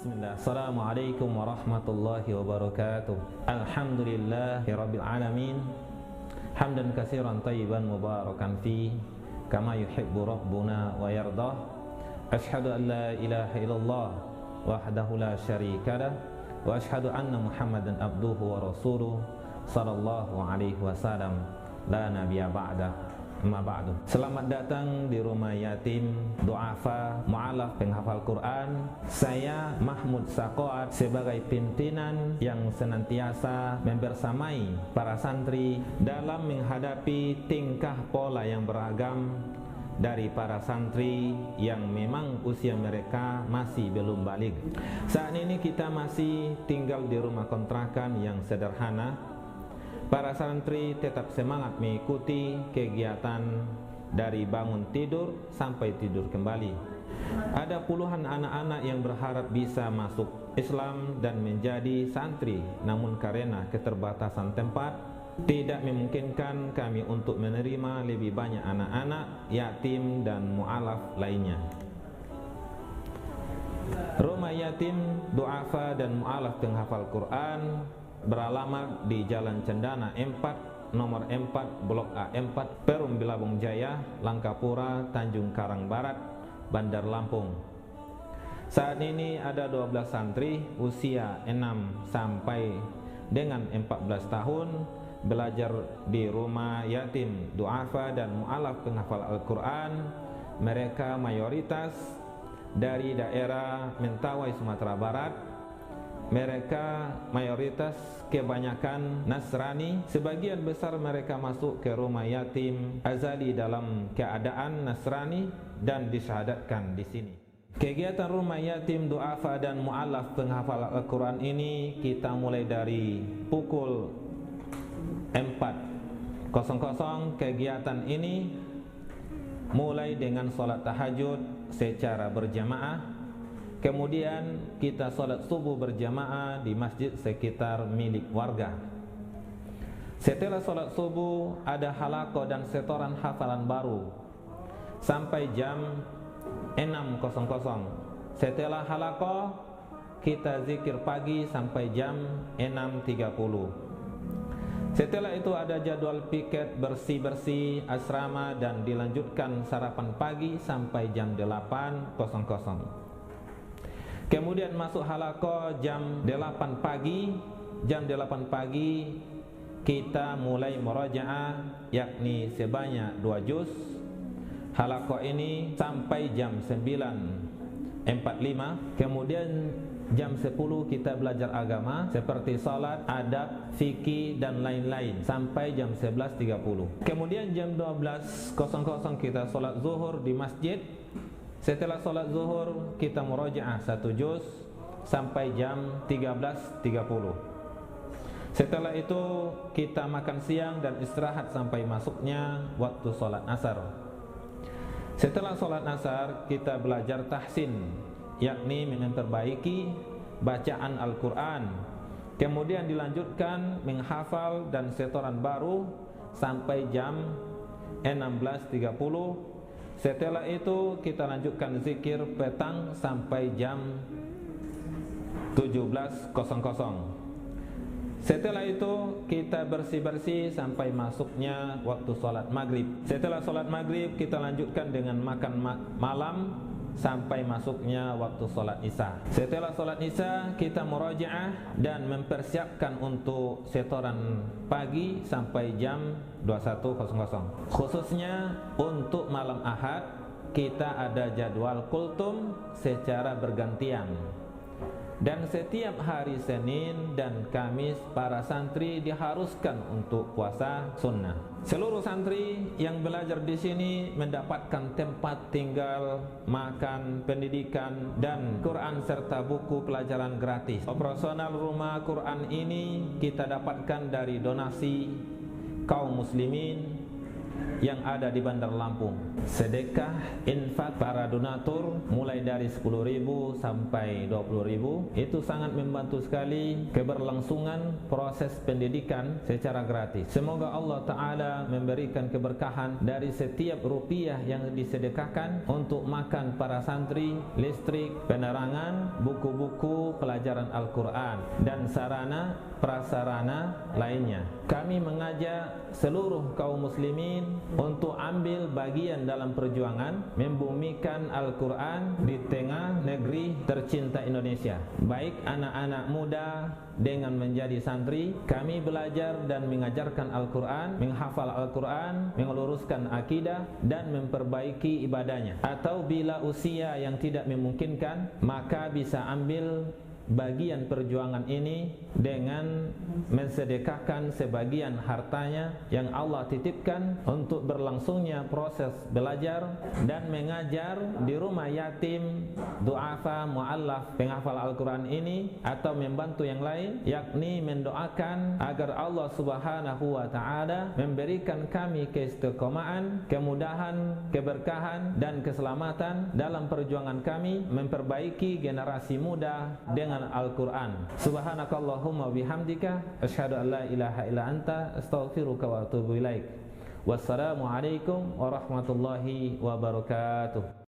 Bismillah. Assalamualaikum warahmatullahi wabarakatuh. Alhamdulillahirabbil alamin. Hamdan katsiran thayyiban mubarakan fi kama yuhibbu rabbuna wa yardah. Asyhadu an la ilaha illallah wahdahu la syarika lah wa asyhadu anna Muhammadan abduhu wa rasuluh sallallahu alaihi wasallam la nabiyya ba'da. Amma ba'du. Selamat datang di Rumah Yatim Du'afa Mu'alaf Penghafal Quran. Saya Mahmud Saqoat sebagai pimpinan yang senantiasa membersamai para santri dalam menghadapi tingkah pola yang beragam dari para santri yang memang usia mereka masih belum baligh. Saat ini kita masih tinggal di rumah kontrakan yang sederhana. Para santri tetap semangat mengikuti kegiatan dari bangun tidur sampai tidur kembali. Ada puluhan anak-anak yang berharap bisa masuk Islam dan menjadi santri, namun karena keterbatasan tempat tidak memungkinkan kami untuk menerima lebih banyak anak-anak yatim dan mu'alaf lainnya. Rumah Yatim Du'afa dan Mu'alaf Penghafal Quran beralamat di Jalan Cendana 4, nomor 4, Blok A4, Perum Bilabong Jaya, Langkapura, Tanjung Karang Barat, Bandar Lampung. Saat ini ada 12 santri usia 6 sampai dengan 14 tahun belajar di Rumah Yatim Du'afa dan Mu'alaf Penghafal Al-Quran. Mereka mayoritas dari daerah Mentawai, Sumatera Barat. Mereka mayoritas kebanyakan Nasrani. Sebagian besar mereka masuk ke rumah yatim azali dalam keadaan Nasrani dan disyahadatkan di sini. Kegiatan rumah yatim du'afa dan mu'alaf penghafal Al-Quran ini kita mulai dari pukul 4.00. Kegiatan ini mulai dengan sholat tahajud secara berjamaah. Kemudian kita sholat subuh berjamaah di masjid sekitar milik warga. Setelah sholat subuh ada halaqah dan setoran hafalan baru sampai jam 6.00. Setelah halaqah kita zikir pagi sampai jam 6.30. Setelah itu ada jadwal piket bersih-bersih asrama dan dilanjutkan sarapan pagi sampai jam 8.00. Kemudian masuk halaqah jam 8 pagi. Jam 8 pagi kita mulai murajaah, yakni sebanyak 2 juz. Halaqah ini sampai jam 9.45. Kemudian jam 10 kita belajar agama seperti salat, adab, fikih dan lain-lain sampai jam 11.30. Kemudian jam 12.00 kita salat zuhur di masjid. Setelah sholat zuhur kita murajaah 1 juz sampai jam 13.30. Setelah itu kita makan siang dan istirahat sampai masuknya waktu sholat asar. Setelah sholat asar kita belajar tahsin, yakni memperbaiki bacaan Al-Quran. Kemudian dilanjutkan menghafal dan setoran baru sampai jam 16.30. Setelah itu kita lanjutkan zikir petang sampai jam 17.00. Setelah itu kita bersih-bersih sampai masuknya waktu sholat maghrib. Setelah sholat maghrib kita lanjutkan dengan makan malam sampai masuknya waktu sholat isya. Setelah sholat isya kita murajaah dan mempersiapkan untuk setoran pagi sampai jam 21.00. Khususnya untuk malam Ahad kita ada jadwal kultum secara bergantian. Dan setiap hari Senin dan Kamis para santri diharuskan untuk puasa sunnah. Seluruh santri yang belajar di sini mendapatkan tempat tinggal, makan, pendidikan, dan Quran serta buku pelajaran gratis. Operasional rumah Quran ini kita dapatkan dari donasi kaum muslimin yang ada di Bandar Lampung. Sedekah infak para donatur mulai dari 10.000 sampai 20.000 itu sangat membantu sekali keberlangsungan proses pendidikan secara gratis. Semoga Allah Ta'ala memberikan keberkahan dari setiap rupiah yang disedekahkan untuk makan para santri, listrik, penerangan, buku-buku pelajaran Al-Quran dan sarana prasarana lainnya. Kami mengajak seluruh kaum muslimin untuk ambil bagian dalam perjuangan membumikan Al-Quran di tengah negeri tercinta Indonesia. Baik anak-anak muda dengan menjadi santri, kami belajar dan mengajarkan Al-Quran, menghafal Al-Quran, meluruskan akidah dan memperbaiki ibadahnya. Atau bila usia yang tidak memungkinkan, maka bisa ambil bagian perjuangan ini dengan mensedekahkan sebagian hartanya yang Allah titipkan untuk berlangsungnya proses belajar dan mengajar di rumah yatim, du'afa, mu'allaf, penghafal Al-Quran ini, atau membantu yang lain, yakni mendoakan agar Allah Subhanahu wa Ta'ala memberikan kami keistiqomahan, kemudahan, keberkahan dan keselamatan dalam perjuangan kami memperbaiki generasi muda dengan Al-Quran. Subhanakallahumma bihamdika asyhadu an la ilaha illa anta astaghfiruka wa atubu ilaik. Wassalamualaikum warahmatullahi wabarakatuh.